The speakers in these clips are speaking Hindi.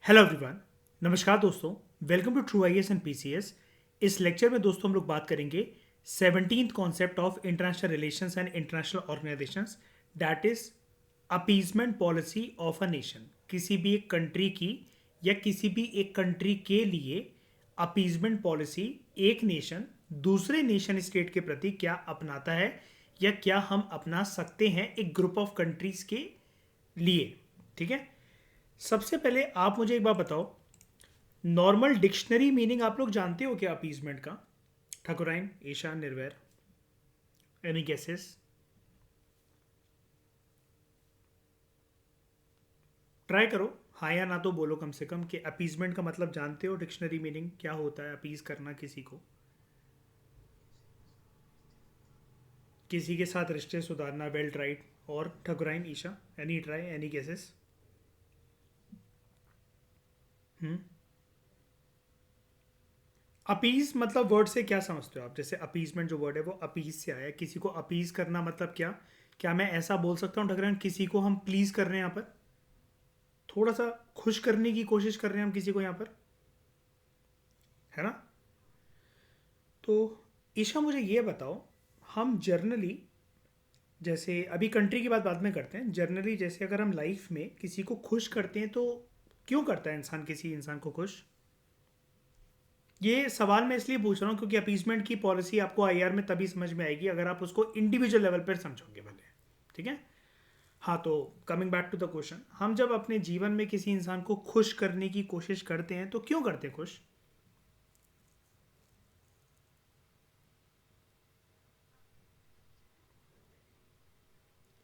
Hello everyone. नमस्कार दोस्तों। Welcome to true IAS and PCS. इस लेक्चर में दोस्तों हम लोग बात करेंगे 17th concept of international relations and international organisations, that is appeasement policy of a nation. किसी भी एक कंट्री की या किसी भी एक कंट्री के लिए अपीजमेंट पॉलिसी एक नेशन दूसरे नेशन स्टेट के प्रति क्या अपनाता है या क्या हम अपना सकते हैं एक ग्रुप ऑफ कंट्रीज के लिए। ठीक है। सबसे पहले आप मुझे एक बात बताओ, नॉर्मल डिक्शनरी मीनिंग आप लोग जानते हो क्या अपीजमेंट का? ठाकुराइन, ईशान, निर्वैर, एनी गेसेस? ट्राई करो, हाँ या ना तो बोलो कम से कम कि अपीजमेंट का मतलब जानते हो, डिक्शनरी मीनिंग क्या होता है अपीज करना किसी को, किसी के साथ रिश्ते सुधारना। Well tried. और Thakurain, Isha, any try, any guesses? Hmm. Appease मतलब वर्ड से क्या समझते हो आप? जैसे अपीजमेंट जो वर्ड है वो अपीज से आया है। किसी को अपीज करना मतलब क्या? क्या मैं ऐसा बोल सकता हूँ ठाकुराइन, किसी को हम प्लीज कर रहे हैं यहाँ पर, थोड़ा सा खुश करने की कोशिश कर रहे हैं हम किसी को यहाँ पर, है ना? तो ईशा मुझे ये बताओ, हम जर्नली, जैसे अभी कंट्री की बात बाद में करते हैं, जर्नली जैसे अगर हम लाइफ में किसी को खुश करते हैं तो क्यों करता है इंसान किसी इंसान को खुश? ये सवाल मैं इसलिए पूछ रहा हूँ क्योंकि अपीसमेंट की पॉलिसी आपको आईआर में तभी समझ में आएगी अगर आप उसको इंडिविजुअल लेवल पर समझोगे भले। ठीक है। हाँ, तो coming back to the question, हम जब अपने जीवन में किसी इंसान को खुश करने की कोशिश करते हैं तो क्यों करते हैं खुश?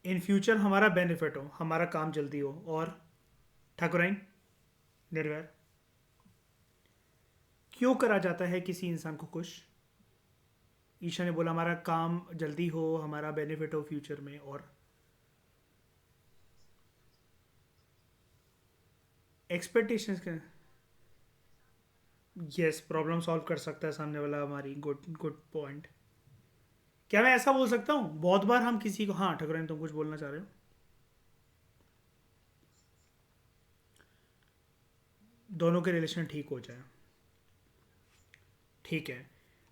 इन फ्यूचर हमारा बेनिफिट हो, हमारा काम जल्दी हो। और ठाकुराइन, निर्वैर, क्यों करा जाता है किसी इंसान को खुश? ईशा ने बोला हमारा काम जल्दी हो, हमारा बेनिफिट हो फ्यूचर में। और एक्सपेक्टेशंस के, यस, प्रॉब्लम सॉल्व कर सकता है सामने वाला हमारी। Good good point. क्या मैं ऐसा बोल सकता हूँ बहुत बार हम किसी को, हाँ ठाकुराइन तुम कुछ बोलना चाह रहे हो? दोनों के रिलेशन ठीक हो जाए। ठीक है।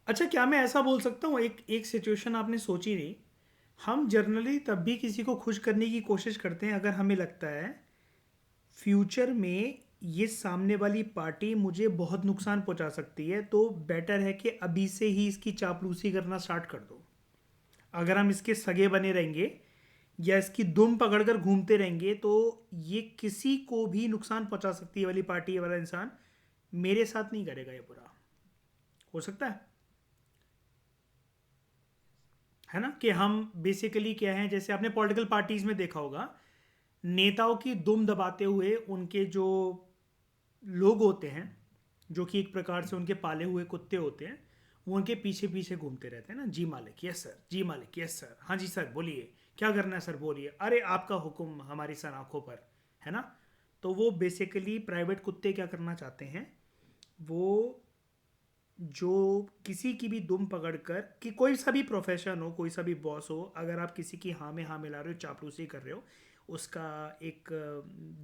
अच्छा, क्या मैं ऐसा बोल सकता हूँ, एक एक सिचुएशन आपने सोची नहीं, हम जनरली तब भी किसी को खुश करने की कोशिश करते हैं अगर हमें लगता है फ्यूचर में ये सामने वाली पार्टी मुझे बहुत नुकसान पहुंचा सकती है, तो बेटर है कि अभी से ही इसकी चापलूसी करना स्टार्ट कर दो। अगर हम इसके सगे बने रहेंगे या इसकी दुम पकड़कर घूमते रहेंगे तो ये किसी को भी नुकसान पहुंचा सकती है वाली पार्टी, ये वाला इंसान मेरे साथ नहीं करेगा ये बुरा। हो सकता है ना? कि हम बेसिकली क्या है, जैसे आपने पॉलिटिकल पार्टीज में देखा होगा, नेताओं की दुम दबाते हुए उनके जो लोग होते हैं, जो कि एक प्रकार से उनके पाले हुए कुत्ते होते हैं, वो उनके पीछे पीछे घूमते रहते हैं ना। जी मालिक, यस सर, जी मालिक, यस सर, हाँ जी सर बोलिए, क्या करना है सर बोलिए, अरे आपका हुक्म हमारी सर आंखों पर, है ना? तो वो बेसिकली प्राइवेट कुत्ते क्या करना चाहते हैं, वो जो किसी की भी दुम पकड़कर, कि कोई सा भी प्रोफेशन हो, कोई सा भी बॉस हो, अगर आप किसी की हाँ में हाँ मिला रहे हो, चापलूसी कर रहे हो, उसका एक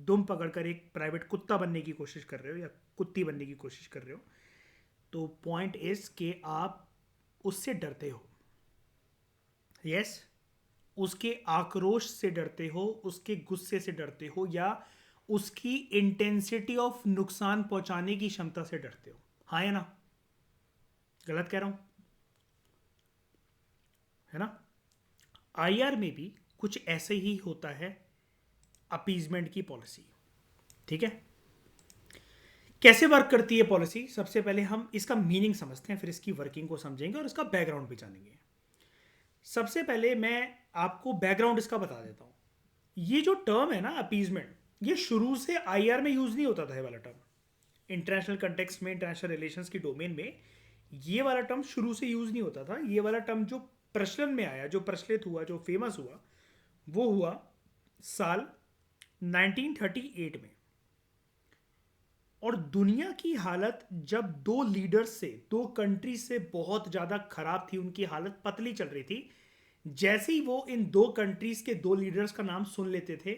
दुम पकड़कर एक प्राइवेट कुत्ता बनने की कोशिश कर रहे हो या कुत्ती बनने की कोशिश कर रहे हो, तो पॉइंट इज कि आप उससे डरते हो। यस, उसके आक्रोश से डरते हो, उसके गुस्से से डरते हो, या उसकी इंटेंसिटी ऑफ नुकसान पहुंचाने की क्षमता से डरते हो। हाँ या ना? गलत कह रहा हूं? है ना? आईआर में भी कुछ ऐसे ही होता है, अपीजमेंट की पॉलिसी। ठीक है। कैसे वर्क करती है पॉलिसी, सबसे पहले हम इसका मीनिंग समझते हैं, फिर इसकी वर्किंग को समझेंगे और इसका बैकग्राउंड भी जानेंगे। सबसे पहले मैं आपको बैकग्राउंड इसका बता देता हूँ। ये जो टर्म है ना अपीजमेंट, ये शुरू से आईआर में यूज नहीं होता था। ये वाला टर्म इंटरनेशनल कंटेक्स्ट में, इंटरनेशनल रिलेशंस की डोमेन में ये वाला टर्म शुरू से यूज नहीं होता था। ये वाला टर्म जो प्रचलन में आया, जो प्रचलित हुआ, जो फेमस हुआ, वो हुआ साल 1938 में। और दुनिया की हालत जब दो लीडर्स से, दो कंट्री से बहुत ज़्यादा खराब थी, उनकी हालत पतली चल रही थी, जैसे ही वो इन दो कंट्रीज के दो लीडर्स का नाम सुन लेते थे,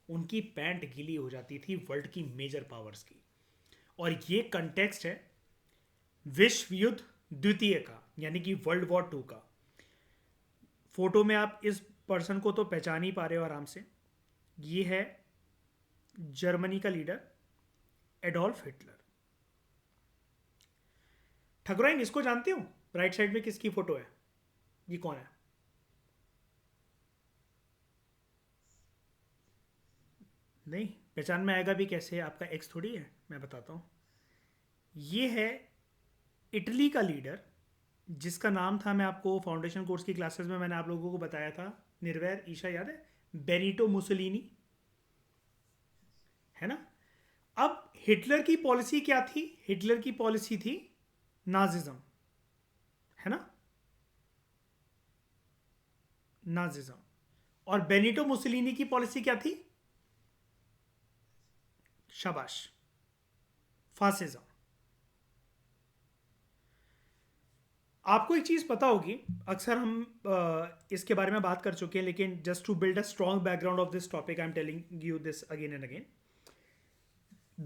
उनकी पैंट गीली हो जाती थी वर्ल्ड की मेजर पावर्स की। और ये कंटेक्स्ट है विश्व युद्ध द्वितीय का, यानी कि वर्ल्ड वॉर टू का। फोटो में आप इस पर्सन को तो पहचान ही पा रहे हो आराम से। ये है जर्मनी का लीडर एडोल्फ हिटलर। ठकुराइन इसको जानते हो? राइट साइड में किसकी फोटो है? ये कौन है? नहीं पहचान में आएगा भी कैसे, आपका एक्स थोड़ी है, मैं बताता हूँ। ये है इटली का लीडर जिसका नाम था, मैं आपको फाउंडेशन कोर्स की क्लासेस में मैंने आप लोगों को बताया था, निर्वैर ईशा याद है, बेनिटो मुसोलिनी, है ना। अब हिटलर की पॉलिसी क्या थी? हिटलर की पॉलिसी थी नाजिज्म, है ना, नाजिज्म। और बेनिटो मुसोलिनी की पॉलिसी क्या थी? शाबाश, फासिज्म। आपको एक चीज़ पता होगी, अक्सर हम इसके बारे में बात कर चुके हैं, लेकिन just to build a strong background of this topic I am telling you this again and again.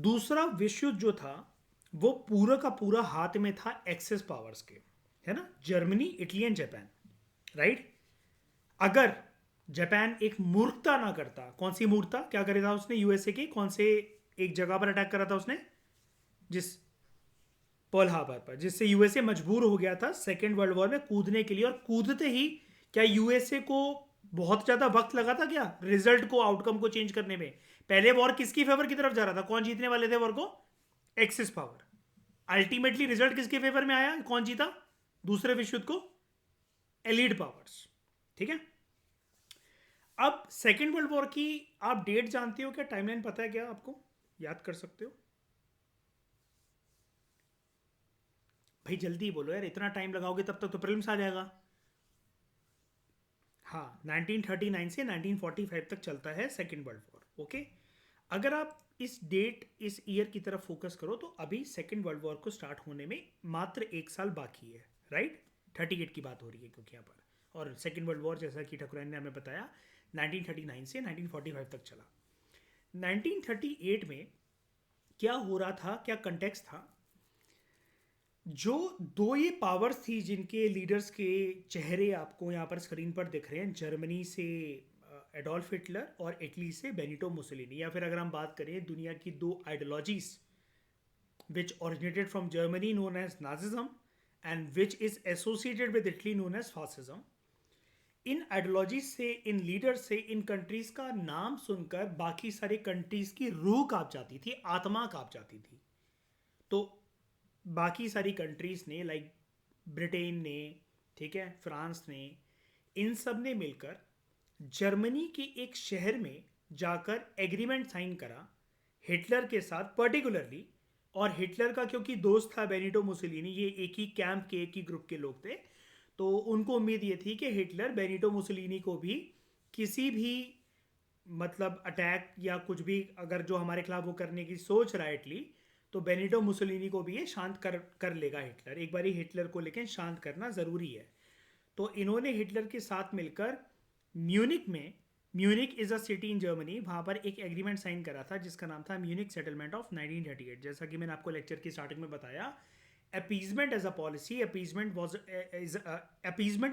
दूसरा विश्व युद्ध जो था वो पूरा का पूरा हाथ में था एक्सेस पावर्स के, है ना, Germany, Italy and Japan, right. अगर जापान एक मूर्खता ना करता, कौन सी मूर्खता, क्या करे था उसने, यूएसए के कौन से एक जगह पर अटैक करा था उसने, जिस पर्ल हार्बर पर, जिससे यूएसए मजबूर हो गया था सेकेंड वर्ल्ड वॉर में कूदने के लिए। और कूदते ही क्या यूएसए को बहुत ज़्यादा वक्त लगा था क्या रिजल्ट को, आउटकम को चेंज करने में? पहले वॉर किसकी फेवर की तरफ जा रहा था, कौन जीतने वाले थे वॉर को? Axis power. अल्टीमेटली रिजल्ट किसके फेवर में आया, कौन जीता दूसरे विश्व युद्ध को? एलिड पावर्स, ठीक है। अब सेकेंड वर्ल्ड वॉर की आप डेट जानते हो क्या, टाइमलाइन पता है क्या आपको, याद कर सकते हो? भाई जल्दी बोलो यार, इतना टाइम लगाओगे तब तक तो प्रीलिम्स आ जाएगा। हाँ, 1939 से 1945 तक चलता है सेकेंड वर्ल्ड वॉर, ओके। अगर आप इस डेट, इस ईयर की तरफ फोकस करो तो अभी सेकेंड वर्ल्ड वॉर को स्टार्ट होने में मात्र 1 साल बाकी है, राइट। 38 की बात हो रही है क्योंकि यहाँ पर, और सेकेंड वर्ल्ड वॉर जैसा कि ठकुराइन ने हमें बताया 1939 से 1945 तक चला। 1938 में क्या हो रहा था, क्या कंटेक्स्ट था? जो दो ये पावर्स थी जिनके लीडर्स के चेहरे आपको यहाँ पर स्क्रीन पर दिख रहे हैं, जर्मनी से एडोल्फ हिटलर और इटली से बेनिटो मुसोलिनी, या फिर अगर हम बात करें दुनिया की दो ideologies which originated from Germany known as Nazism and which is associated with Italy known as fascism. इन आइडियोलॉजीज से, इन लीडर से, इन कंट्रीज का नाम सुनकर बाकी सारी कंट्रीज की रूह कांप जाती थी, आत्मा कांप जाती थी। तो बाकी सारी कंट्रीज ने, लाइक ब्रिटेन ने, ठीक है, फ्रांस ने, इन सब ने मिलकर जर्मनी के एक शहर में जाकर एग्रीमेंट साइन करा हिटलर के साथ पर्टिकुलरली। और हिटलर का क्योंकि दोस्त था बेनिटो मुसोलिनी, ये एक ही कैंप के, एक ही ग्रुप के लोग थे, तो उनको उम्मीद ये थी कि हिटलर बेनिटो मुसोलिनी को भी किसी भी मतलब अटैक या कुछ भी अगर जो हमारे खिलाफ वो करने की सोच रहा है इटली, तो बेनिटो मुसोलिनी को भी ये शांत कर लेगा हिटलर। एक बार हिटलर को लेकिन शांत करना ज़रूरी है। तो इन्होंने हिटलर के साथ मिलकर म्यूनिक में, Munich is a city in Germany, वहाँ पर एक एग्रीमेंट साइन करा था जिसका नाम था म्यूनिक सेटलमेंट ऑफ 1938। जैसा कि मैंने आपको लेक्चर की स्टार्टिंग में बताया, appeasement as a policy, appeasement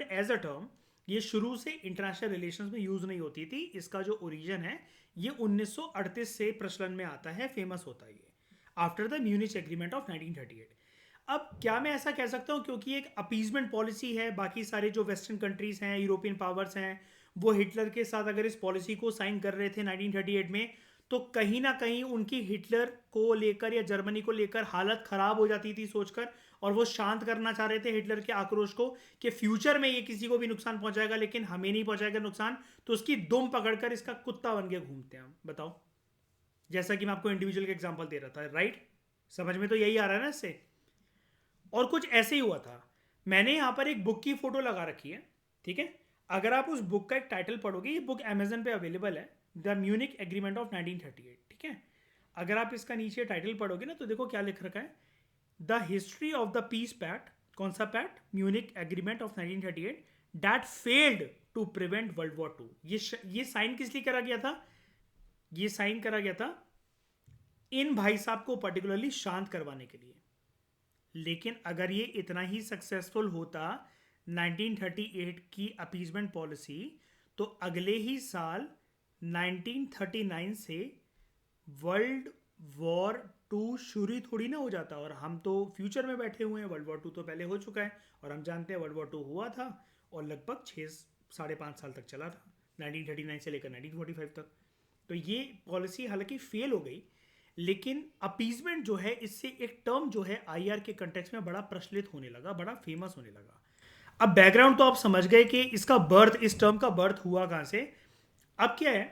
as a term, ये शुरू से इंटरनेशनल रिलेशंस में यूज़ नहीं होती थी। इसका जो ओरिजिन है ये 1938 से प्रचलन में आता है, फेमस होता है ये after the Munich agreement of 1938। अब क्या मैं ऐसा कह सकता हूँ क्योंकि एक अपीजमेंट पॉलिसी है, बाकी सारे जो वेस्टर्न कंट्रीज हैं, यूरोपियन पावर्स हैं, वो हिटलर के साथ अगर इस पॉलिसी को साइन कर रहे थे 1938 में, तो कहीं ना कहीं उनकी हिटलर को लेकर या जर्मनी को लेकर हालत खराब हो जाती थी सोचकर, और वो शांत करना चाह रहे थे हिटलर के आक्रोश को कि फ्यूचर में ये किसी को भी नुकसान पहुंचाएगा लेकिन हमें नहीं पहुंचाएगा नुकसान, तो उसकी दुम पकड़कर इसका कुत्ता बन के घूमते हैं हम। बताओ, जैसा कि मैं आपको इंडिविजुअल का एग्जांपल दे रहा था, राइट। समझ में तो यही आ रहा है ना इससे। और कुछ ऐसे ही हुआ था। मैंने यहाँ पर एक बुक की फोटो लगा रखी है, ठीक है। अगर आप उस बुक का एक टाइटल पढ़ोगे, ये बुक अमेजन पे अवेलेबल है, द म्यूनिक एग्रीमेंट ऑफ 1938, ठीक है। अगर आप इसका नीचे टाइटल पढ़ोगे ना तो देखो क्या लिख रखा है, the history of the peace pact. कौन सा pact? Munich agreement of 1938 that failed to prevent world war 2। ये साइन किस लिए करा गया था? ये साइन करा गया था इन भाई साहब को पर्टिकुलरली शांत करवाने के लिए। लेकिन अगर ये इतना ही सक्सेसफुल होता 1938 की अपीजमेंट पॉलिसी, तो अगले ही साल 1939 से वर्ल्ड वॉर टू शुरू थोड़ी ना हो जाता। और हम तो फ्यूचर में बैठे हुए हैं, वर्ल्ड वॉर टू तो पहले हो चुका है और हम जानते हैं वर्ल्ड वॉर टू हुआ था और लगभग 6 साढ़े 5 साल तक चला था, 1939 से लेकर 1945 तक। तो ये पॉलिसी हालांकि फेल हो गई, लेकिन अपीजमेंट जो है, इससे एक टर्म जो है आईआर के कंटेक्स्ट में बड़ा प्रचलित होने लगा, बड़ा फेमस होने लगा। अब बैकग्राउंड तो आप समझ गए कि इसका बर्थ, इस टर्म का बर्थ हुआ कहाँ से। अब क्या है,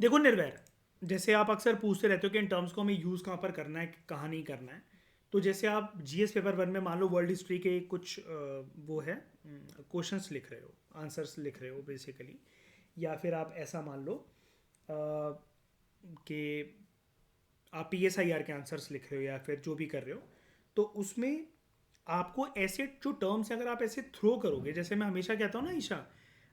देखो निर्वैर, जैसे आप अक्सर पूछते रहते हो कि इन टर्म्स को हमें यूज़ कहाँ पर करना है, कहाँ नहीं करना है। तो जैसे आप जीएस पेपर 1 में मान लो वर्ल्ड हिस्ट्री के कुछ वो है क्वेश्चंस लिख रहे हो, आंसर्स लिख रहे हो बेसिकली, या फिर आप ऐसा मान लो कि आप पीएसआईआर के आंसर्स लिख रहे हो या फिर जो भी कर रहे हो, तो उसमें आपको ऐसे जो टर्म्स अगर आप ऐसे थ्रो करोगे, जैसे मैं हमेशा कहता हूँ ना ईशा,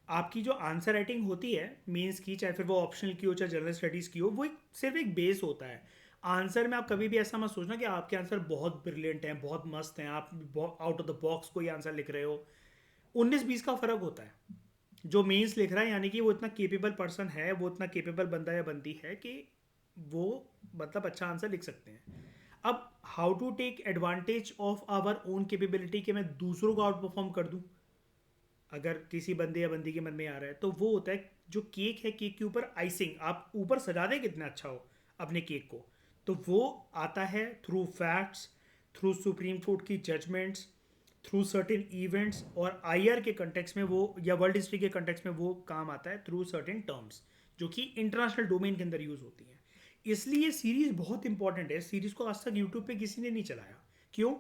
आपकी जो आंसर राइटिंग होती है मेंस की, चाहे फिर वो ऑप्शनल की हो चाहे जनरल स्टडीज़ की हो, वो सिर्फ एक बेस होता है। आंसर में आप कभी भी ऐसा मत सोचना कि आपके आंसर बहुत ब्रिलियंट हैं, बहुत मस्त हैं, आप आउट ऑफ द बॉक्स कोई आंसर लिख रहे हो। 19-20 का फ़र्क होता है। जो मेंस लिख रहा है यानी कि वो इतना केपेबल पर्सन है, वो इतना केपेबल बंदा या बंदी है कि वो मतलब अच्छा आंसर लिख सकते हैं। अब how to take advantage of our own capability कि मैं दूसरों को आउट परफॉर्म कर दूं, अगर किसी बंदे या बंदी के मन में आ रहा है, तो वो होता है जो केक है, केक के ऊपर आइसिंग आप ऊपर सजा दे कितना अच्छा हो अपने केक को, तो वो आता है through facts, through supreme court की जजमेंट्स, थ्रू सर्टेन इवेंट्स, और आईआर के कंटेक्स में वो, या वर्ल्ड हिस्ट्री के कंटेक्स में वो काम आता है थ्रू सर्टेन टर्म्स जो कि इंटरनेशनल डोमेन के अंदर यूज होती हैं। इसलिए सीरीज बहुत इंपॉर्टेंट है। सीरीज को आज तक यूट्यूब पे किसी ने नहीं चलाया। क्यों?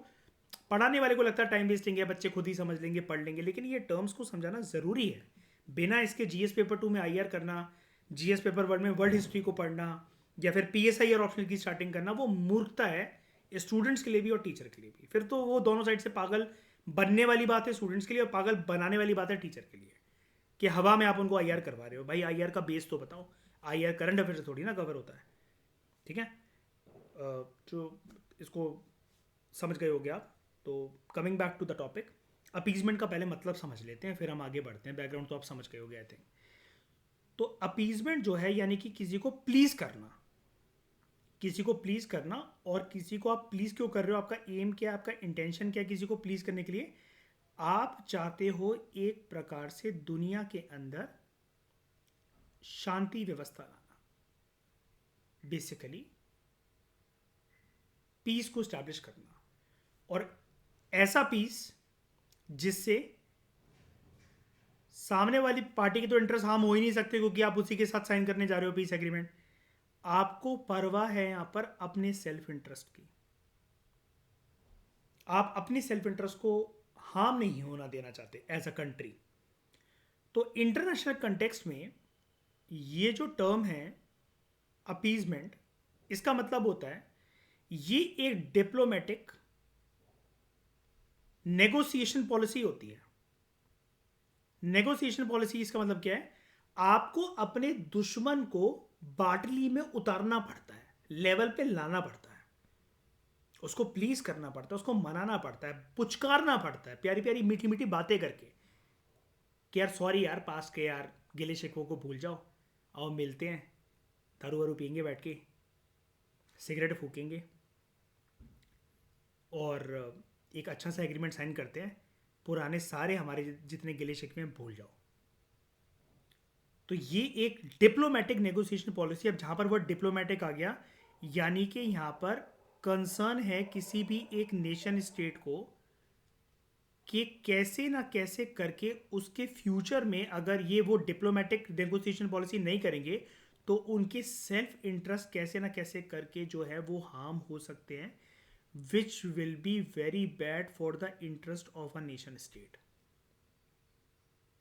पढ़ाने वाले को लगता है टाइम वेस्टिंग है, बच्चे खुद ही समझ लेंगे, पढ़ लेंगे, लेकिन ये टर्म्स को समझाना ज़रूरी है। बिना इसके जीएस पेपर 2 में आईआर करना, जीएस पेपर 1 में वर्ल्ड हिस्ट्री को पढ़ना, या फिर पीएसआई और ऑप्शनल की स्टार्टिंग करना, वो मूर्खता है स्टूडेंट्स के लिए भी और टीचर के लिए भी। फिर तो वो दोनों साइड से पागल बनने वाली बात है स्टूडेंट्स के लिए और पागल बनाने वाली बात है टीचर के लिए, कि हवा में आप उनको आईआर करवा रहे हो। भाई आईआर का बेस तो बताओ। आईआर करंट अफेयर से थोड़ी ना कवर होता है। ठीक है, जो इसको समझ गए होगे आप। तो coming back to the topic, appeasement का पहले मतलब समझ लेते हैं, फिर हम आगे बढ़ते हैं। बैकग्राउंड तो आप समझ गए होगे आई थिंक। तो अपीजमेंट जो है यानी कि किसी को प्लीज करना, किसी को प्लीज करना। और किसी को आप प्लीज क्यों कर रहे हो, आपका एम क्या है, आपका इंटेंशन क्या है किसी को प्लीज करने के लिए? आप चाहते हो एक प्रकार से दुनिया के अंदर शांति व्यवस्था लाना, बेसिकली पीस को स्टैब्लिश करना। और ऐसा पीस जिससे सामने वाली पार्टी के तो इंटरेस्ट हार्म हो ही नहीं सकते, क्योंकि आप उसी के साथ साइन करने जा रहे हो पीस एग्रीमेंट। आपको परवाह है यहां पर अपने सेल्फ इंटरेस्ट की। आप अपने सेल्फ इंटरेस्ट को हार्म नहीं होना देना चाहते एज अ कंट्री। तो इंटरनेशनल कंटेक्स्ट में ये जो टर्म है अपीजमेंट, इसका मतलब होता है ये एक डिप्लोमेटिक नेगोशिएशन पॉलिसी होती है। नेगोशिएशन पॉलिसी इसका मतलब क्या है? आपको अपने दुश्मन को बाटली में उतारना पड़ता है, लेवल पे लाना पड़ता है, उसको प्लीज करना पड़ता है, उसको मनाना पड़ता है, पुचकारना पड़ता है, प्यारी प्यारी मीठी मीठी बातें करके कि यार सॉरी यार, पास के यार गिले शिकवों को भूल जाओ, आओ मिलते हैं, दारू वारू पियेंगे बैठ के, सिगरेट फूकेंगे और एक अच्छा सा एग्रीमेंट साइन करते हैं, पुराने सारे हमारे जितने गिले शिकवे हैं भूल जाओ। तो ये एक डिप्लोमेटिक नेगोशिएशन पॉलिसी। अब जहां पर वर्ड डिप्लोमेटिक आ गया, यानी कि यहां पर कंसर्न है किसी भी एक नेशन स्टेट को कि कैसे ना कैसे करके उसके फ्यूचर में अगर ये वो डिप्लोमेटिक नेगोशिएशन पॉलिसी नहीं करेंगे तो उनके सेल्फ इंटरेस्ट कैसे ना कैसे करके जो है वो हार्म हो सकते हैं, which will be very bad for the interest of a nation state.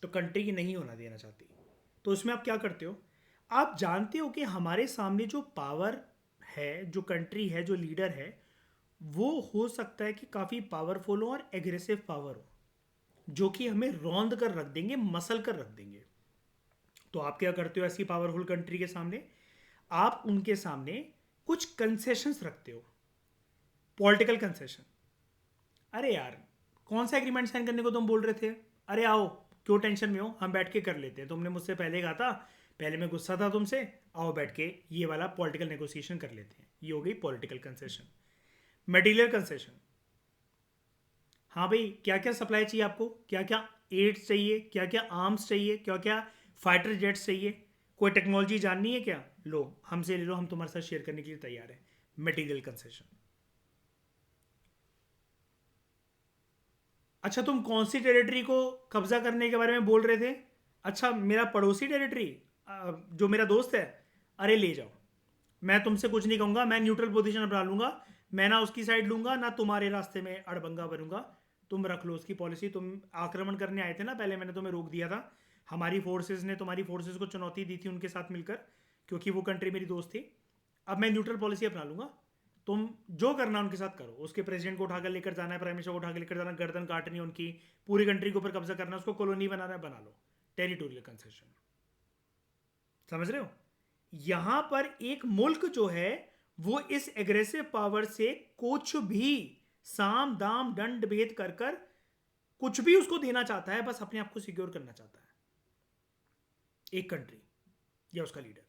तो कंट्री की नहीं होना देना चाहती। तो उसमें आप क्या करते हो? आप जानते हो कि हमारे सामने जो पावर है, जो कंट्री है, जो लीडर है, वो हो सकता है कि काफ़ी पावरफुल हो और एग्रेसिव पावर हो, जो कि हमें रौंद कर रख देंगे, मसल कर रख देंगे। तो आप क्या करते हो ऐसी पावरफुल कंट्री के सामने? आप उनके सामने कुछ कंसेशंस रखते हो, पॉलिटिकल कंसेशन। अरे यार, कौन सा एग्रीमेंट साइन करने को तुम बोल रहे थे? अरे आओ, क्यों टेंशन में हो, हम बैठ के कर लेते हैं। तुमने मुझसे पहले कहा था, पहले मैं गुस्सा था तुमसे, आओ बैठ के ये वाला पॉलिटिकल नेगोशिएशन कर लेते हैं। ये हो गई पॉलिटिकल कंसेशन। मटेरियल कंसेशन, हाँ भाई, क्या क्या सप्लाई चाहिए आपको, क्या क्या एड्स चाहिए, क्या क्या आर्म्स चाहिए, क्या क्या फाइटर जेट्स चाहिए, कोई टेक्नोलॉजी जाननी है क्या, लो हमसे ले लो, हम तुम्हारे साथ शेयर करने के लिए तैयार हैं। Material concession. अच्छा, तुम कौन सी टेरिटरी को कब्जा करने के बारे में बोल रहे थे? अच्छा, मेरा पड़ोसी टेरिटरी, जो मेरा दोस्त है, अरे ले जाओ, मैं तुमसे कुछ नहीं कहूँगा, मैं न्यूट्रल पोजीशन अपना लूँगा। मैं ना उसकी साइड लूँगा, ना तुम्हारे रास्ते में अड़बंगा बनूंगा। तुम रख लो उसकी पॉलिसी। तुम आक्रमण करने आए थे ना पहले, मैंने तुम्हें रोक दिया था। हमारी फोर्सेस ने तुम्हारी फोर्सेस को चुनौती दी थी उनके साथ मिलकर, क्योंकि वो कंट्री मेरी दोस्त थी। अब मैं न्यूट्रल पॉलिसी अपना लूँगा, तुम जो करना उनके साथ करो। उसके प्रेसिडेंट को उठाकर लेकर जाना है, प्राइम मिनिस्टर को उठाकर लेकर जाना, गर्दन काटनी है उनकी, पूरी कंट्री के ऊपर कब्जा करना है, उसको कॉलोनी बनाना है, बना लो। टेरिटोरियल कंसेशन, समझ रहे हो? यहां पर एक मुल्क जो है वो इस एग्रेसिव पावर से कुछ भी साम दाम दंड भेद कर कर कुछ भी उसको देना चाहता है, बस अपने आप को सिक्योर करना चाहता है। एक कंट्री या उसका लीडर,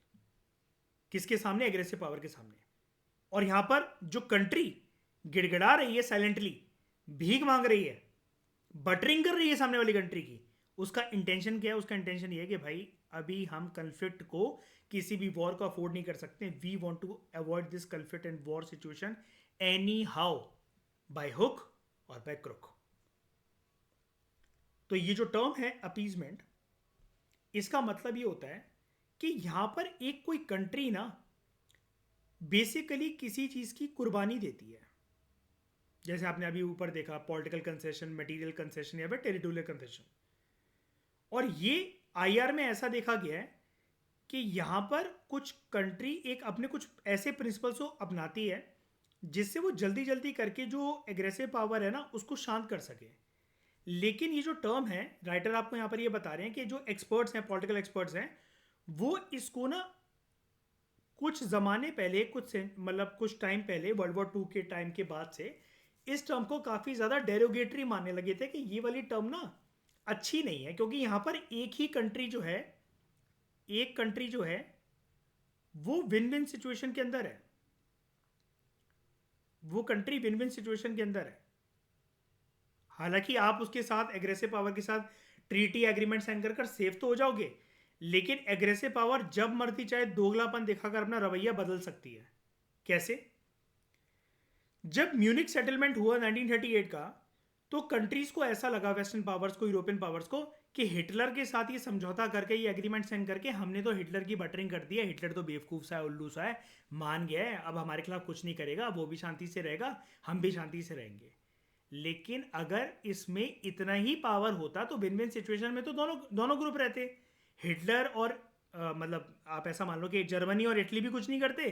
किसके सामने? एग्रेसिव पावर के सामने। और यहां पर जो कंट्री गिड़गिड़ा रही है साइलेंटली, भीख मांग रही है, बटरिंग कर रही है सामने वाली कंट्री की, उसका इंटेंशन क्या है? उसका इंटेंशन ये है कि भाई अभी हम कन्फ्लिक्ट को, किसी भी वॉर को अफोर्ड नहीं कर सकते। We want to avoid this conflict and war situation anyhow, by hook और बाय क्रुक। तो ये जो टर्म है अपीजमेंट, इसका मतलब ये होता है कि यहां पर एक कोई कंट्री ना बेसिकली किसी चीज की कुर्बानी देती है। जैसे आपने अभी ऊपर देखा, पॉलिटिकल कंसेशन, मटेरियल कंसेशन या फिर टेरिटोरियल कंसेशन। और ये आईआर में ऐसा देखा गया है कि यहाँ पर कुछ कंट्री एक अपने कुछ ऐसे प्रिंसिपल्स को अपनाती है जिससे वो जल्दी जल्दी करके जो एग्रेसिव पावर है ना उसको शांत कर सके। लेकिन ये जो टर्म है, राइटर आपको यहाँ पर ये बता रहे हैं कि जो एक्सपर्ट्स हैं, पॉलिटिकल एक्सपर्ट्स हैं, वो इसको ना कुछ ज़माने पहले, मतलब कुछ टाइम पहले, वर्ल्ड वॉर 2 के टाइम के बाद से इस टर्म को काफ़ी ज़्यादा डेरोगेटरी मानने लगे थे कि ये वाली टर्म ना अच्छी नहीं है, क्योंकि यहाँ पर एक ही कंट्री जो है, एक कंट्री जो है वो विन विन सिचुएशन के अंदर है। वो कंट्री विन विन सिचुएशन के अंदर है। हालांकि आप उसके साथ, एग्रेसिव पावर के साथ ट्रीटी एग्रीमेंट साइन कर कर सेफ तो हो जाओगे, लेकिन एग्रेसिव पावर जब मर्जी चाहे दोगलापन दिखाकर अपना रवैया बदल सकती है। कैसे? जब म्यूनिक सेटलमेंट हुआ 1938 का, तो कंट्रीज को ऐसा लगा, वेस्टर्न पावर्स को, यूरोपियन पावर्स को, कि हिटलर के साथ ये समझौता करके, ये एग्रीमेंट साइन करके हमने तो हिटलर की बटरिंग कर दी है, हिटलर तो बेवकूफ़ सा है, उल्लू सा है, मान गया है, अब हमारे खिलाफ कुछ नहीं करेगा, वो भी शांति से रहेगा, हम भी शांति से रहेंगे। लेकिन अगर इसमें इतना ही पावर होता तो विन विन सिचुएशन में तो दोनों दोनों ग्रुप रहते। हिटलर और मतलब आप ऐसा मान लो कि जर्मनी और इटली भी कुछ नहीं करते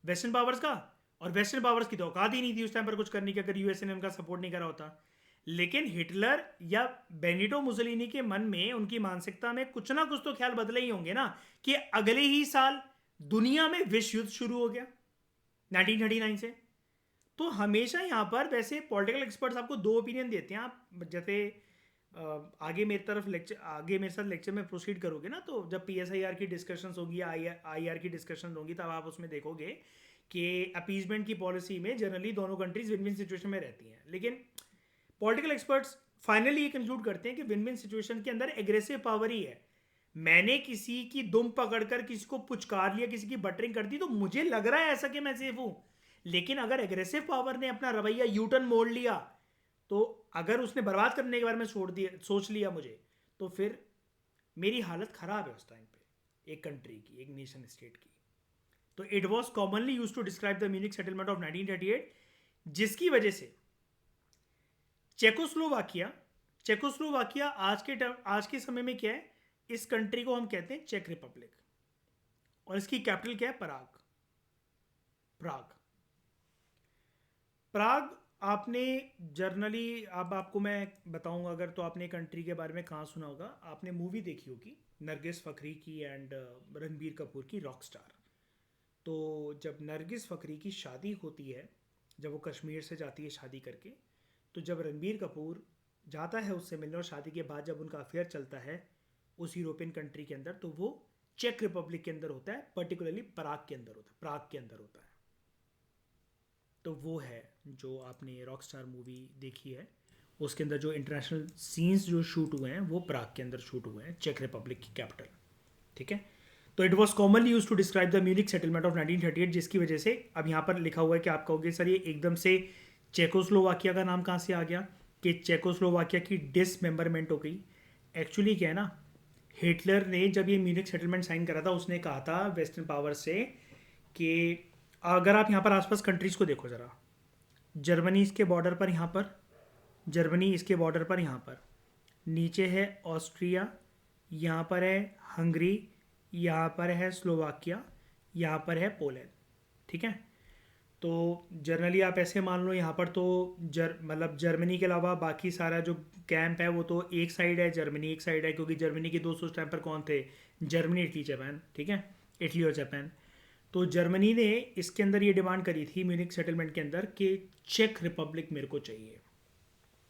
वेस्टर्न पावर्स का, और वेस्टर्न पावर्स की तो औकात ही नहीं थी उस टाइम पर कुछ करने की, अगर यूएसए ने उनका सपोर्ट नहीं करा होता। लेकिन हिटलर या बेनिटो मुसोलिनी के मन में, उनकी मानसिकता में कुछ ना कुछ तो ख्याल बदले ही होंगे ना, कि अगले ही साल दुनिया में विश्व युद्ध शुरू हो गया 1939 से। तो हमेशा यहाँ पर वैसे पॉलिटिकल एक्सपर्ट्स आपको दो ओपिनियन देते हैं। आप जैसे आगे मेरी तरफ लेक्चर, आगे मेरे साथ लेक्चर में प्रोसीड करोगे ना, तो जब पीएसआईआर की डिस्कशंस होगी या आईआर की डिस्कशन होगी, तब आप उसमें देखोगे कि अपीजमेंट की पॉलिसी में जनरली दोनों कंट्रीज विन विन सिचुएशन में रहती हैं। लेकिन पॉलिटिकल एक्सपर्ट्स फाइनली ये कंक्लूड करते हैं कि विन विन सिचुएशन के अंदर एग्रेसिव पावर ही है। मैंने किसी की दुम पकड़कर किसी को पुचकार लिया, किसी की बटरिंग कर दी, तो मुझे लग रहा है ऐसा कि मैं सेफ हूं। लेकिन अगर एग्रेसिव पावर ने अपना रवैया यूटर्न मोड़ लिया, तो अगर उसने बर्बाद करने के बारे में छोड़ दिया, सोच लिया मुझे, तो फिर मेरी हालत खराब है उस टाइम पे, एक कंट्री की, एक नेशन स्टेट की। तो it was commonly use to describe the Munich settlement of 1938, जिसकी वजह से चेकोस्लोवाकिया, चेकोस्लोवाकिया आज के समय में क्या है, इस कंट्री को हम कहते हैं चेक रिपब्लिक, और इसकी कैपिटल क्या है? पराग। प्राग, प्राग आपने जर्नली, अब आपको मैं बताऊंगा अगर, तो आपने कंट्री के बारे में कहाँ सुना होगा? आपने मूवी देखी होगी नरगिस फखरी की एंड रणबीर कपूर की, रॉक स्टार। तो जब नरगिस फ़करी की शादी होती है, जब वो कश्मीर से जाती है शादी करके, तो जब रणबीर कपूर जाता है उससे मिलने और शादी के बाद जब उनका अफेयर चलता है उस यूरोपियन कंट्री के अंदर, तो वो चेक रिपब्लिक के अंदर होता है, पर्टिकुलरली प्राग के अंदर होता है, प्राग के अंदर होता है। तो वो है जो आपने रॉकस्टार मूवी देखी है, उसके अंदर जो इंटरनेशनल सीन्स जो शूट हुए हैं वो प्राग के अंदर शूट हुए हैं, चेक रिपब्लिक की कैपिटल। ठीक है। तो it was commonly use to describe the Munich settlement of 1938, जिसकी वजह से अब यहाँ पर लिखा हुआ है कि आप कहोगे सर ये एकदम से चेकोस्लोवाकिया का नाम कहाँ से आ गया, कि चेकोस्लोवाकिया की डिसमेंबरमेंट हो गई। एक्चुअली क्या है ना, हिटलर ने जब ये म्यूनिक सेटलमेंट साइन करा था उसने कहा था वेस्टर्न पावर से कि अगर आप यहाँ पर आसपास कंट्रीज़ को देखो ज़रा, जर्मनी इसके बॉर्डर पर यहाँ पर, जर्मनी इसके बॉर्डर पर यहाँ पर, नीचे है ऑस्ट्रिया, यहाँ पर है हंगरी, यहाँ पर है स्लोवाकिया, यहाँ पर है पोलैंड। ठीक है। तो जनरली आप ऐसे मान लो यहाँ पर तो मतलब जर्मनी के अलावा बाकी सारा जो कैंप है वो तो एक साइड है, जर्मनी एक साइड है, क्योंकि जर्मनी के दोस्त उस टाइम पर कौन थे, जर्मनी, इटली, जापान। ठीक है, इटली और जापान। तो जर्मनी ने इसके अंदर ये डिमांड करी थी म्यूनिक सेटलमेंट के अंदर कि चेक रिपब्लिक मेरे को चाहिए,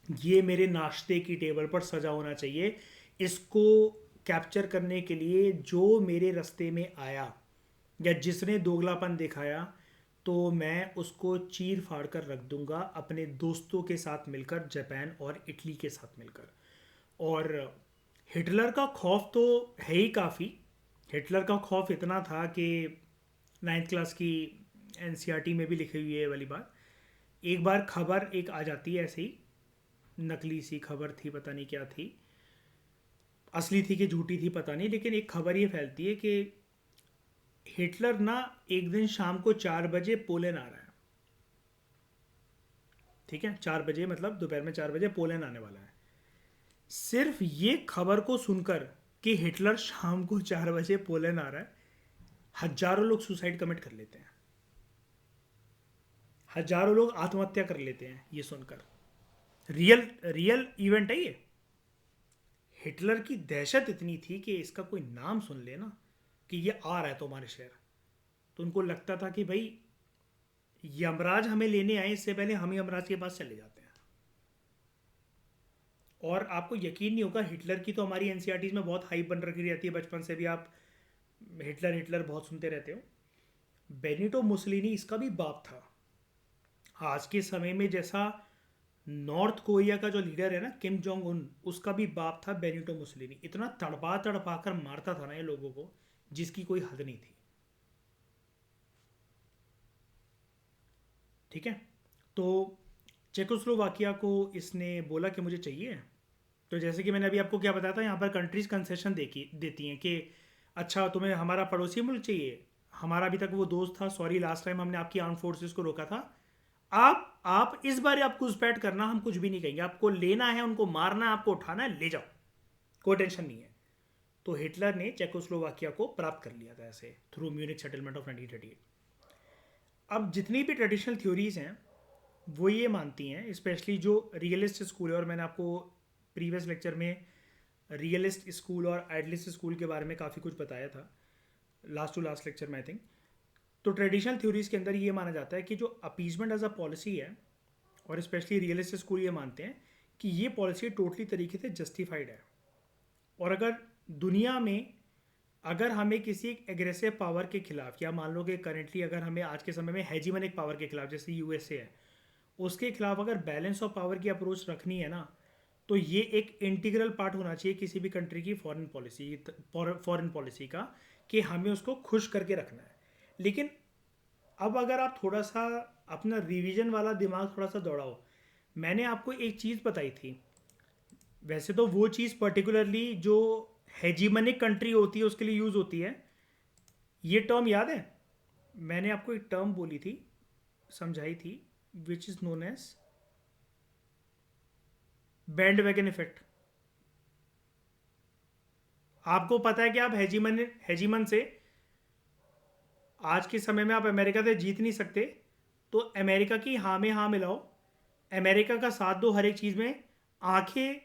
ये मेरे नाश्ते की टेबल पर सजा होना चाहिए, इसको कैप्चर करने के लिए जो मेरे रास्ते में आया या जिसने दोगलापन दिखाया तो मैं उसको चीर फाड़ कर रख दूंगा अपने दोस्तों के साथ मिलकर, जापान और इटली के साथ मिलकर। और हिटलर का खौफ तो है ही काफ़ी। हिटलर का खौफ इतना था कि 9th क्लास की एनसीईआरटी में भी लिखी हुई है ये वाली बात। एक बार खबर एक आ जाती है ऐसे ही, नकली सी खबर थी, पता नहीं क्या थी, असली थी कि झूठी थी पता नहीं, लेकिन एक खबर ये फैलती है कि हिटलर ना एक दिन शाम को 4 बजे पोलैंड आ रहा है। ठीक है, 4 बजे मतलब दोपहर में 4 बजे पोलैंड आने वाला है। सिर्फ ये खबर को सुनकर कि हिटलर शाम को 4 बजे पोलैंड आ रहा है, हजारों लोग सुसाइड कमिट कर लेते हैं, हजारों लोग आत्महत्या कर लेते हैं ये सुनकर। रियल रियल इवेंट है ये। हिटलर की दहशत इतनी थी कि इसका कोई नाम सुन ले ना कि ये आ रहा है तुम्हारे शहर, तो उनको लगता था कि भाई यमराज हमें लेने आए, इससे पहले हम ही यमराज के पास चले जाते हैं। और आपको यकीन नहीं होगा, हिटलर की तो हमारी एनसीईआरटीज में बहुत हाइप बन रखी रहती है, बचपन से भी आप हिटलर हिटलर बहुत सुनते रहते हो। बेनिटो मुसलिनी इसका भी बाप था। आज के समय में जैसा नॉर्थ कोरिया का जो लीडर है ना किम जोंग उन, उसका भी बाप था बेनिटो मुसलिनी। इतना तड़पा तड़पा कर मारता था ना ये लोगों को जिसकी कोई हद नहीं थी। ठीक है। तो चेकोस्लोवाकिया को इसने बोला कि मुझे चाहिए। तो जैसे कि मैंने अभी आपको क्या बताया था, यहाँ पर कंट्रीज कंसेशन देती हैं कि अच्छा तुम्हें हमारा पड़ोसी मुल्क चाहिए, हमारा अभी तक वो दोस्त था, सॉरी लास्ट टाइम हमने आपकी आर्म फोर्सेस को रोका था, आप इस बार आप घुसपैठ करना, हम कुछ भी नहीं कहेंगे, आपको लेना है, उनको मारना है, आपको उठाना है, ले जाओ, कोई टेंशन नहीं है। तो हिटलर ने चेकोस्लोवाकिया को प्राप्त कर लिया था ऐसे थ्रू म्यूनिक सेटलमेंट ऑफ 1938। अब जितनी भी ट्रेडिशनल थ्योरीज हैं वो ये मानती हैं, स्पेशली जो रियलिस्ट स्कूल है, और मैंने आपको प्रीवियस लेक्चर में रियलिस्ट स्कूल और आइडलिस्ट स्कूल के बारे में काफ़ी कुछ बताया था, लास्ट टू लास्ट लेक्चर में आई थिंक। तो ट्रेडिशनल थ्योरीज के अंदर ये माना जाता है कि जो अपीजमेंट एज अ पॉलिसी है, और स्पेशली रियलिस्ट स्कूल ये मानते हैं कि ये पॉलिसी टोटली तरीके से जस्टिफाइड है। और अगर दुनिया में अगर हमें किसी एक एग्रेसिव पावर के खिलाफ, या मान लो कि करेंटली अगर हमें आज के समय में हेजिमनिक पावर के खिलाफ जैसे यूएसए है, उसके खिलाफ अगर बैलेंस ऑफ पावर की अप्रोच रखनी है ना, तो ये एक इंटीग्रल पार्ट होना चाहिए किसी भी कंट्री की फॉरेन पॉलिसी का, कि हमें उसको खुश करके रखना है। लेकिन अब अगर आप थोड़ा सा अपना रिवीजन वाला दिमाग थोड़ा सा दौड़ाओ, मैंने आपको एक चीज़ बताई थी, वैसे तो वो चीज़ पर्टिकुलरली जो हेजिमनिक कंट्री होती है उसके लिए यूज़ होती है। ये टर्म याद है, मैंने आपको एक टर्म बोली थी, समझाई थी, which is known as band wagon effect. आपको पता है कि आप हेजिमन से आज के समय में आप अमेरिका से जीत नहीं सकते, तो अमेरिका की हाँ में हाँ मिलाओ, अमेरिका का साथ दो हर एक चीज़ में, आंखें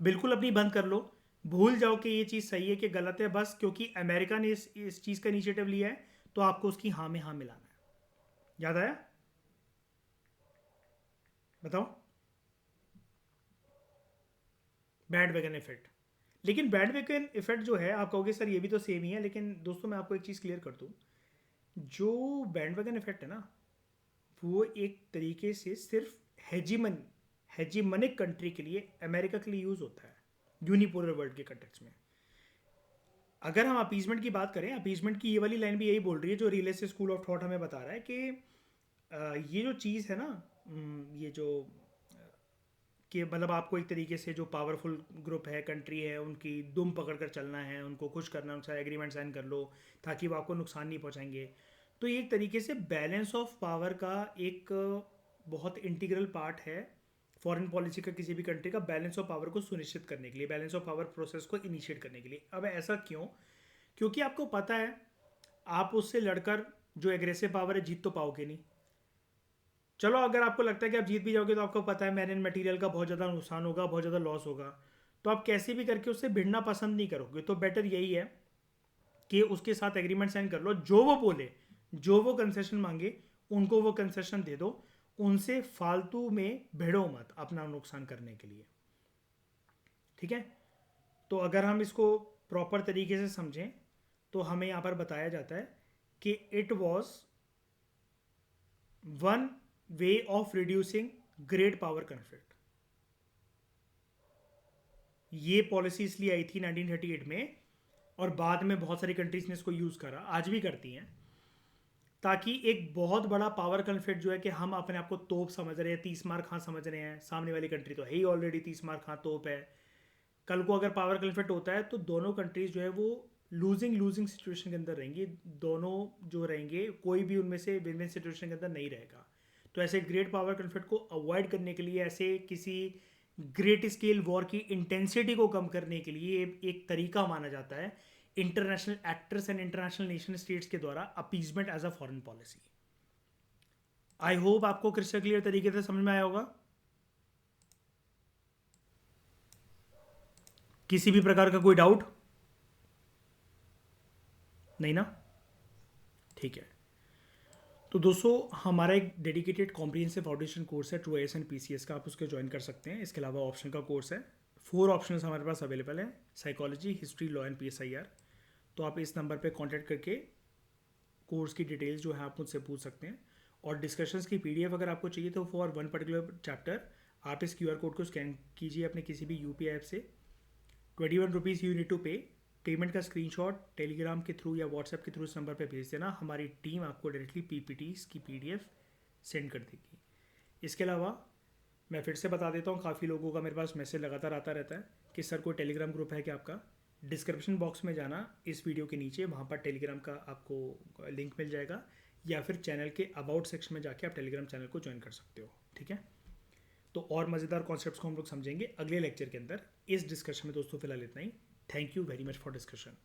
बिल्कुल अपनी बंद कर लो, भूल जाओ कि ये चीज़ सही है कि गलत है, बस क्योंकि अमेरिका ने इस चीज़ का इनिशिएटिव लिया है तो आपको उसकी हाँ में हाँ मिलाना है। याद आया? बताओ। Band wagon effect. लेकिन बैंड वैगन इफेक्ट जो है, आप कहोगे सर ये भी तो सेम ही है, लेकिन दोस्तों मैं आपको एक चीज़ क्लियर कर दूँ। जो बैंड वैगन इफेक्ट है ना, वो एक तरीके से सिर्फ हेजीमनिक कंट्री के लिए, अमेरिका के लिए यूज़ होता है, यूनिपोलर वर्ल्ड के कंटेक्स में। अगर हम अपीजमेंट की बात करें, अपीजमेंट की ये वाली लाइन भी यही बोल रही है जो रियलिस्टिक स्कूल ऑफ थॉट हमें बता रहा है कि ये जो चीज़ है ना, ये जो कि मतलब आपको एक तरीके से जो पावरफुल ग्रुप है, कंट्री है, उनकी दुम पकड़ कर चलना है, उनको खुश करना, उनसे एग्रीमेंट साइन कर लो ताकि वो आपको नुकसान नहीं पहुंचाएंगे। तो ये एक तरीके से बैलेंस ऑफ पावर का एक बहुत इंटीग्रल पार्ट है फॉरेन पॉलिसी का, किसी भी कंट्री का बैलेंस ऑफ पावर को सुनिश्चित करने के लिए, बैलेंस ऑफ पावर प्रोसेस को इनिशिएट करने के लिए। अब ऐसा क्यों? क्योंकि आपको पता है आप उससे लड़कर जो एग्रेसिव पावर है जीत तो पाओगे नहीं। चलो अगर आपको लगता है कि आप जीत भी जाओगे तो आपको पता है मैन एंड मटेरियल का बहुत ज़्यादा नुकसान होगा, बहुत ज़्यादा लॉस होगा, तो आप कैसे भी करके उससे भिड़ना पसंद नहीं करोगे। तो बेटर यही है कि उसके साथ एग्रीमेंट साइन कर लो, जो वो बोले, जो वो कंसेशन मांगे उनको वो कंसेशन दे दो, उनसे फालतू में भिड़ो मत अपना नुकसान करने के लिए। ठीक है? तो अगर हम इसको प्रॉपर तरीके से समझें तो हमें यहाँ पर बताया जाता है कि it was one way of reducing great power conflict. ये पॉलिसी इसलिए आई थी 1938 में, और बाद में बहुत सारी कंट्रीज ने इसको यूज़ करा, आज भी करती हैं, ताकि एक बहुत बड़ा पावर कन्फ्लिक्ट जो है कि हम अपने आप को तोप समझ रहे हैं, 30 मार खां समझ रहे हैं, सामने वाली कंट्री तो है ही ऑलरेडी 30 मार खां तोप है। कल को अगर पावर कन्फ्लिक्ट होता है तो दोनों कंट्रीज जो है वो लूजिंग लूजिंग सिचुएशन के अंदर रहेंगी। दोनों जो रहेंगे, कोई भी उनमें से विन विन सिचुएशन के अंदर नहीं रहेगा। तो ऐसे ग्रेट पावर कन्फ्लिक्ट को अवॉइड करने के लिए, ऐसे किसी ग्रेट स्केल वॉर की इंटेंसिटी को कम करने के लिए एक तरीका माना जाता है international actors and international nation states के द्वारा appeasement as a foreign policy. I hope आपको क्रिस्टल क्लियर तरीके से समझ में आया होगा। किसी भी प्रकार का कोई डाउट नहीं ना? ठीक है। तो दोस्तों हमारा एक डेडिकेटेड कॉम्प्रिहेंसिव फाउंडेशन कोर्स है ट्रू एस एंड पीसीएस का, आप उसको ज्वाइन कर सकते हैं। इसके अलावा ऑप्शन का कोर्स है, 4 ऑप्शन हमारे पास अवेलेबल है, psychology, history, law and PSIR। तो आप इस नंबर पे कांटेक्ट करके कोर्स की डिटेल्स जो है आप मुझसे पूछ सकते हैं। और डिस्कशंस की PDF अगर आपको चाहिए तो फॉर वन पर्टिकुलर चैप्टर आप इस QR कोड को स्कैन कीजिए अपने किसी भी UPI ऐप से। 21 रुपीज़ यू नीड टू पे। पेमेंट का स्क्रीनशॉट टेलीग्राम के थ्रू या व्हाट्सएप के थ्रू इस नंबर पे भेज देना, हमारी टीम आपको डायरेक्टली PPTs की PDF सेंड कर देगी। इसके अलावा मैं फिर से बता देता हूँ, काफ़ी लोगों का मेरे पास मैसेज लगातार आता रहता है कि सर कोई टेलीग्राम ग्रुप है क्या आपका। डिस्क्रिप्शन बॉक्स में जाना इस वीडियो के नीचे, वहाँ पर टेलीग्राम का आपको लिंक मिल जाएगा, या फिर चैनल के अबाउट सेक्शन में जाके आप टेलीग्राम चैनल को ज्वाइन कर सकते हो। ठीक है? तो और मज़ेदार कॉन्सेप्ट्स को हम लोग समझेंगे अगले लेक्चर के अंदर। इस डिस्कशन में दोस्तों फिलहाल इतना ही। Thank you very much for discussion.